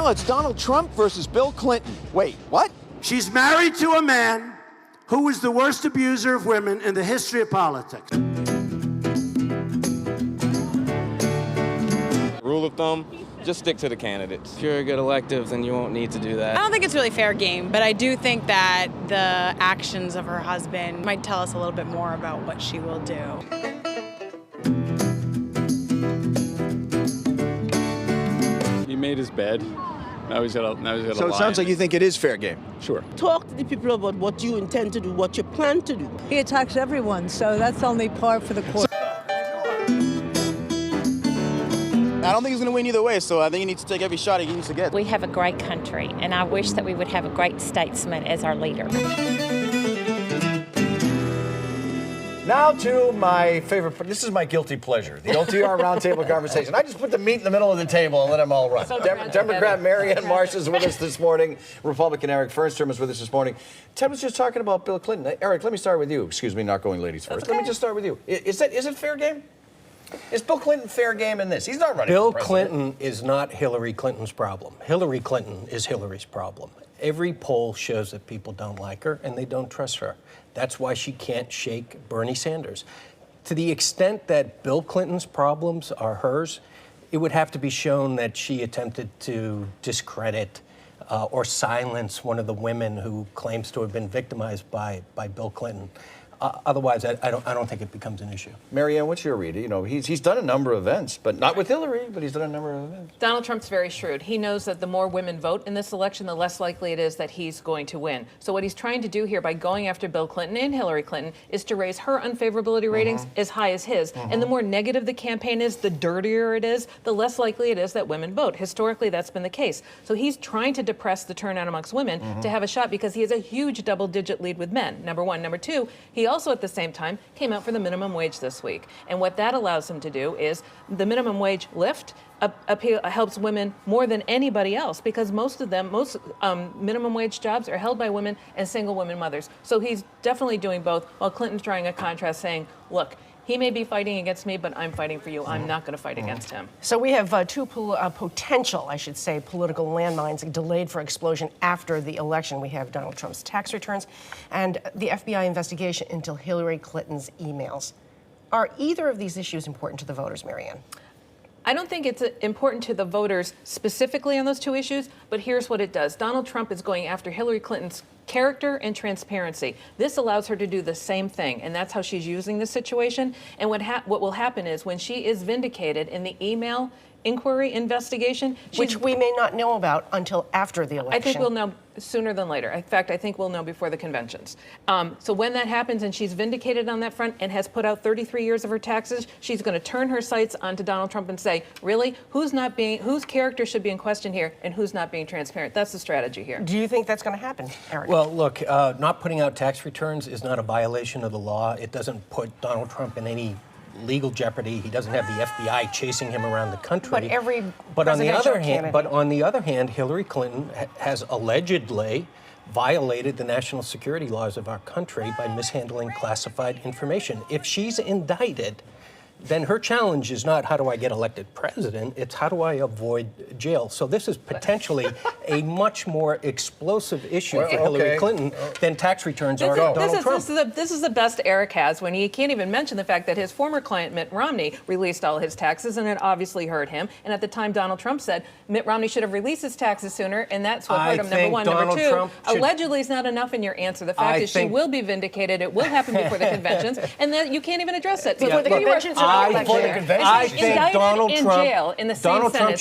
Now it's Donald Trump versus Bill Clinton. Wait, what? She's married to a man who was the worst abuser of women in the history of politics. Rule of thumb, just stick to the candidates. If you're a good elective, then you won't need to do that. I don't think it's really fair game, but I do think that the actions of her husband might tell us a little bit more about what she will do. He made his bed. Now he's got a So it sounds like you think it is fair game. Sure. Talk to the people about what you intend to do, what you plan to do. He attacks everyone, so that's only par for the course. I don't think he's going to win either way, so I think he needs to take every shot he needs to get. We have a great country, and I wish that we would have a great statesman as our leader. Now to my favorite, this is my guilty pleasure, the OTR Roundtable Conversation. I just put the meat in the middle of the table and let them all run. So Democrat Marianne Marsh is with us this morning. Republican Eric Fernstrom is with us this morning. Ted was just talking about Bill Clinton. Eric, let me start with you. Excuse me, not going ladies first. Okay. Let me just start with you. Is it fair game? Is Bill Clinton fair game in this? He's not running Bill for president. Clinton is not Hillary Clinton's problem. Hillary Clinton is Hillary's problem. Every poll shows that people don't like her and they don't trust her. That's why she can't shake Bernie Sanders. To the extent that Bill Clinton's problems are hers, it would have to be shown that she attempted to discredit or silence one of the women who claims to have been victimized by Bill Clinton. Otherwise, I don't think it becomes an issue. Marianne, what's your read? You know, he's done a number of events, but not with Hillary, but he's done a number of events. Donald Trump's very shrewd. He knows that the more women vote in this election, the less likely it is that he's going to win. So what he's trying to do here by going after Bill Clinton and Hillary Clinton is to raise her unfavorability ratings as high as his. And the more negative the campaign is, the dirtier it is, the less likely it is that women vote. Historically, that's been the case. So he's trying to depress the turnout amongst women to have a shot because he has a huge double-digit lead with men, number one. Number two, he also at the same time came out for the minimum wage this week. And what that allows him to do is the minimum wage lift helps women more than anybody else because most minimum wage jobs are held by women and single women mothers. So he's definitely doing both while Clinton's drawing a contrast saying, look, he may be fighting against me, but I'm fighting for you. I'm not going to fight against him. So we have two potential, I should say, political landmines delayed for explosion after the election. We have Donald Trump's tax returns and the FBI investigation into Hillary Clinton's emails. Are either of these issues important to the voters, Marianne? I don't think it's important to the voters specifically on those two issues, but here's what it does. Donald Trump is going after Hillary Clinton's character and transparency. This allows her to do the same thing, and that's how she's using this situation. And what will happen is when she is vindicated in the email inquiry investigation, which we may not know about until after the election. I think we'll know sooner than later. In fact, I think we'll know before the conventions. So when that happens and she's vindicated on that front and has put out 33 years of her taxes, she's going to turn her sights onto Donald Trump and say, really, whose character should be in question here and who's not being transparent? That's the strategy here. Do you think that's going to happen, Eric? Well, look, not putting out tax returns is not a violation of the law. It doesn't put Donald Trump in any legal jeopardy. He doesn't have the FBI chasing him around the country. But on the other hand, Hillary Clinton has allegedly violated the national security laws of our country by mishandling classified information. If she's indicted, then her challenge is not how do I get elected president, it's how do I avoid jail. So this is potentially a much more explosive issue for Hillary Clinton than tax returns are for Donald Trump. This is the best Eric has when he can't even mention the fact that his former client, Mitt Romney, released all his taxes, and it obviously hurt him. And at the time, Donald Trump said Mitt Romney should have released his taxes sooner, and that's what hurt him, number one. Number two, allegedly is not enough in your answer. The fact is she will be vindicated. It will happen before the conventions, and then you can't even address it. Before the conventions I think Donald Trump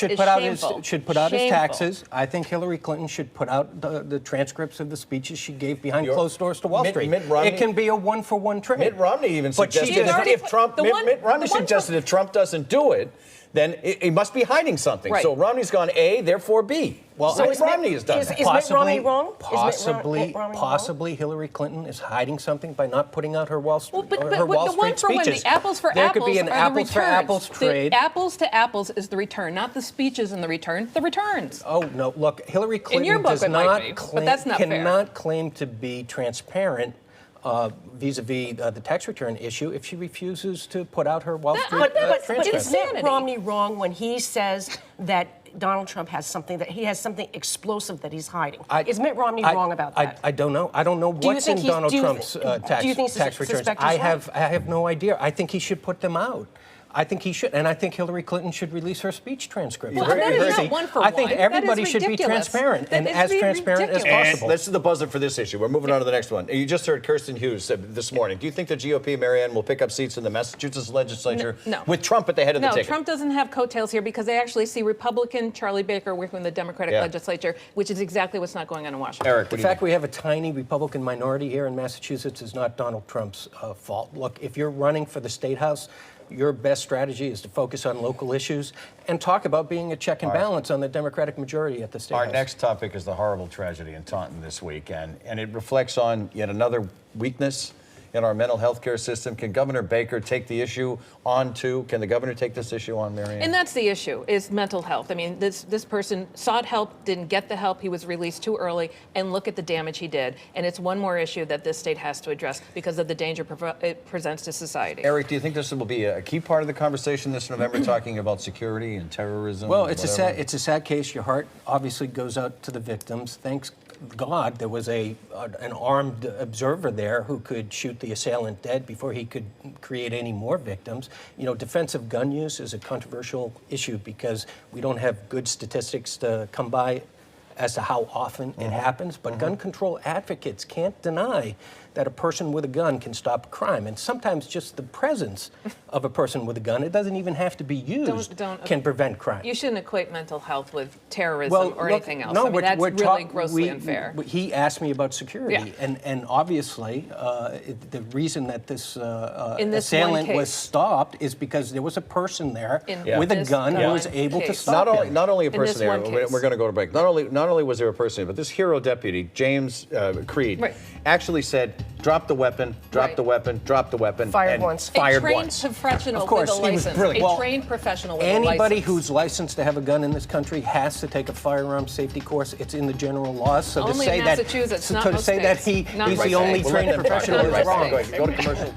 should put out his taxes. I think Hillary Clinton should put out the transcripts of the speeches she gave behind closed doors to Wall Street. It can be a one-for-one trade. Mitt Romney even suggested Mitt Romney suggested if Trump doesn't do it, then he must be hiding something. Right. So Romney's gone A, therefore B. Well, so Romney has done that. Is Mitt Romney wrong? Possibly Hillary Clinton is hiding something by not putting out her Wall Street speeches. The apples for there apples could be an apples for apples trade. The apples to apples is the return, not the speeches in the return. The returns. Oh no! Look, Hillary Clinton cannot claim to be transparent vis-a-vis the tax return issue if she refuses to put out her Wall Street transcript. But is Mitt Romney wrong when he says that think Donald Trump has something explosive that he's hiding. Is Mitt Romney wrong about that? I don't know. I don't know what's in Donald Trump's tax returns. I have no idea. I think he should put them out. I think he should, and I think Hillary Clinton should release her speech transcript. Well, that is not one for I think one. everybody should be transparent and as transparent as possible. This is the buzzer for this issue. We're moving on to the next one. You just heard Kirsten Hughes this morning. Do you think the GOP, Marianne, will pick up seats in the Massachusetts legislature with Trump at the head of the ticket? No, Trump doesn't have coattails here because they actually see Republican Charlie Baker working with the Democratic legislature, which is exactly what's not going on in Washington. Eric, the fact we have a tiny Republican minority here in Massachusetts is not Donald Trump's fault. Look, if you're running for the State House, your best strategy is to focus on local issues and talk about being a check and balance on the Democratic majority at the State House. Our next topic is the horrible tragedy in Taunton this week, and it reflects on yet another weakness in our mental health care system. Can Governor Baker take the issue on too? Can the governor take this issue on, Marianne? And that's the issue, is mental health. I mean, this person sought help, didn't get the help, he was released too early, and look at the damage he did. And it's one more issue that this state has to address because of the danger it presents to society. Eric, do you think this will be a key part of the conversation this November, talking about security and terrorism? Well, it's a sad case. Your heart obviously goes out to the victims. Thanks God there was an armed observer there who could shoot the assailant dead before he could create any more victims. You know, defensive gun use is a controversial issue because we don't have good statistics to come by as to how often it happens, but gun control advocates can't deny that a person with a gun can stop crime. And sometimes just the presence of a person with a gun, it doesn't even have to be used, can prevent crime. You shouldn't equate mental health with terrorism or anything else. No, I mean, that's really grossly unfair. He asked me about security, and obviously the reason that this assailant was stopped is because there was a person there with a gun who was able to stop him. Not only a person there, we're going to go to break. Not only was there a person, but this hero deputy, James Creed, actually said, drop the weapon, drop the weapon, drop the weapon. Fired once. Fired a trained once. professional of course, with a license. He was brilliant. A trained professional with a license. Anybody who's licensed to have a gun in this country has to take a firearm safety course. It's in the general laws. So only to say in Massachusetts, that, not to most say that states. he's the only trained professional is wrong. Go to commercial.